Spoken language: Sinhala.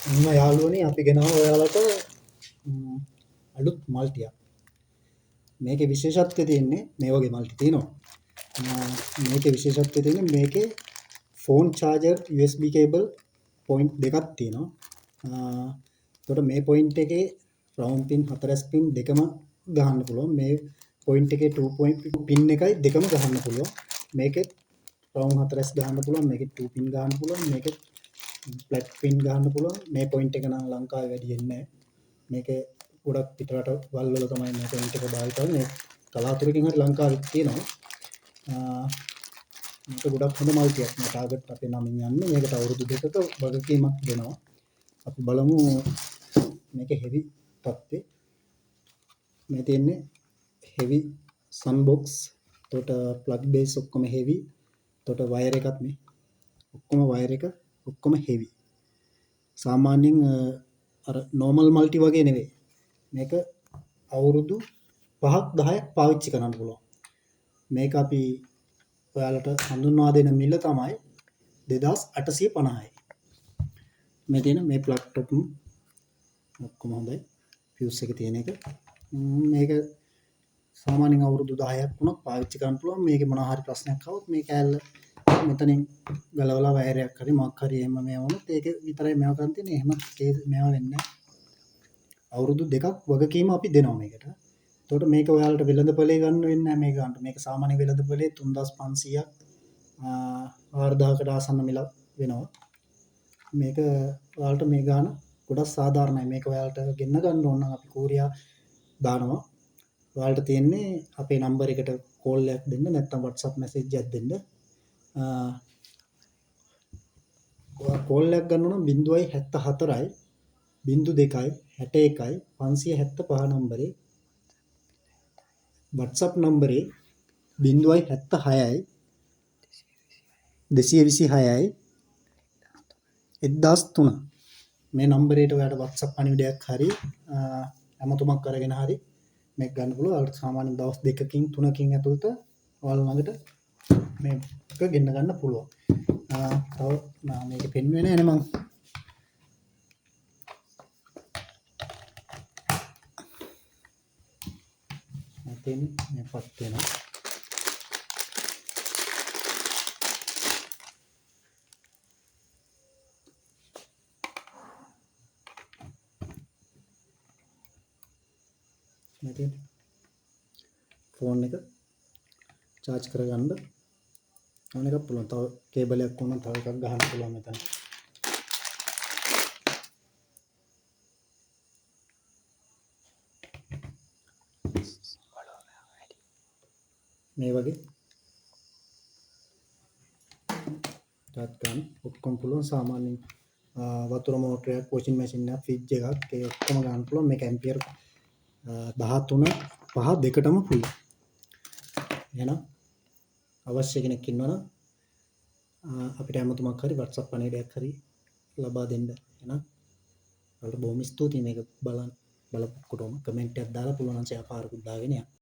අන්න යාළුවනේ අපි ගෙනාවා ඔයාලට අලුත් මල්ටියක්. මේකේ විශේෂත්වය තියෙන්නේ මේ වගේ මල්ටි තියෙනවා. මේකේ විශේෂත්වය තියෙන්නේ මේකේ phone charger USB cable point දෙකක් තියෙනවා. එතකොට මේ පොයින්ට් එකේ රවුන්ඩ් පින් 4S පින් දෙකම ගහන්න පුළුවන්. මේ පොයින්ට් එකේ 2 පින් එකයි දෙකම ගහන්න පුළුවන්. මේකේ රවුන්ඩ් 4S ගහන්න පුළුවන්. මේකේ 2 පින් ගහන්න පුළුවන්. මේකේ ෆ්ලැට් පින් ගහන්න පුළුවන්. මේ පොයින්ට් එක නම් ලංකාවේ වැඩි වෙන්නේ නැහැ. මේකේ ගොඩක් පිටරට වල තමයි මේ පොයින්ට් එක භාවිත වෙන්නේ. කලාතුරකින් හරි ලංකාවේ තියෙනවා. මේක ගොඩක් හොඳ මල්ටියක්. මේ ටාගට් අපේ නමින් යන්නේ. මේකට අවුරුදු 2ක වගකීමක් දෙනවා. අපි බලමු මේක හෙවි තත්ත්වේ. මේ තියෙන්නේ හෙවි සන් බොක්ස්. එතකොට ප්ලග් බේස් ඔක්කොම හෙවි. එතකොට වයර් එකත් මේ ඔක්කොම වයර් එක ඔක්කොම හෙවි. සාමාන්‍යයෙන් අර නෝමල් මල්ටි වගේ නෙවෙයි. මේක අවුරුදු 5ක් 10ක් පාවිච්චි කරන්න පුළුවන්. මේක අපි ඔයාලට හඳුන්වා දෙන මිල තමයි 2850යි. මේ තියෙන මේ ප්ලග් ටොප් ඔක්කොම හොඳයි. ෆියුස් එක තියෙන එක. මේක සාමාන්‍යයෙන් අවුරුදු 10ක් වුණත් පාවිච්චි කරන්න පුළුවන්. මේකේ මොනවා හරි ප්‍රශ්නයක් આવොත් මේ කෑල්ල මෙතනින් ගලවලා වයරයක් හරි මොකක් හරි එහෙම මේව වුණොත් ඒක විතරයි මේව කරන් තියෙන්නේ. එහෙම මේව වෙන්නේ නැහැ. අවුරුදු 2ක් වගකීම අපි දෙනවා මේකට. එතකොට මේක ඔයාලට වෙළඳපොලේ ගන්න වෙන්නේ නැහැ මේක ගන්න. මේක සාමාන්‍ය වෙළඳපොලේ 3500ක් 4000කට ආසන්න මිල වෙනවා. මේක ඔයාලට මේ ගාන ගොඩක් සාධාරණයි. මේක ඔයාලට ගෙන්න ගන්න ඕන නම් අපි කූරියා දානවා. ඔයාලට තියෙන්නේ අපේ නම්බර් එකට කෝල් එකක් දෙන්න නැත්නම් WhatsApp මැසේජ් එකක් දෙන්න. ඔයා කෝල් එකක් ගන්නවා නම් 074යි 02යි 61යි 575 නම්බරේ WhatsApp නම්බරේ 076යි 226යි 1003 මේ නම්බරේට ඔයාලට WhatsApp පණිවිඩයක් හරි අමතුමක් අරගෙන හරි මේක ගන්න පුළුවන්. ඔයාලට සාමාන්‍යයෙන් දවස් 2කින් 3කින් ඇතුළත ඔයාලා ළඟට මේක ගෙන්න ගන්න පුළුවන්. තව මේක පෙන්වෙන්නේ නැහැ නේ මං. නැතින් මේ පත් වෙනවා. නැතින් ෆෝන් එක charge කරගන්න අනෙක පුළුවන්. තව කේබල් එකක් වුණා තව එකක් ගහන්න පුළුවන් මෙතන. මේ වගේ charge ගන්න ඔක්කොම පුළුවන්. සාමාන්‍යයෙන් වතුර මෝටරයක්, වොෂින් මැෂින් එකක්, ෆ්‍රිජ් එකක් ඒ ඔක්කොම ගන්න පුළුවන්. මේක ඇම්පියර් 13 5 දෙකටම පුළුවන්. එහෙනම් අවශ්‍ය කෙනෙක් ඉන්නවනම් අපිට හැමතුමක් හරි WhatsApp පණිවිඩයක් හරි ලබා දෙන්න. එහෙනම් ඔයාලට බොහොම ස්තුතියි මේක බලපු කොටම කමෙන්ට් එකක් දාලා පුළුවන් නම් ෂෙයා පාරකුත් දාගෙන යන්න.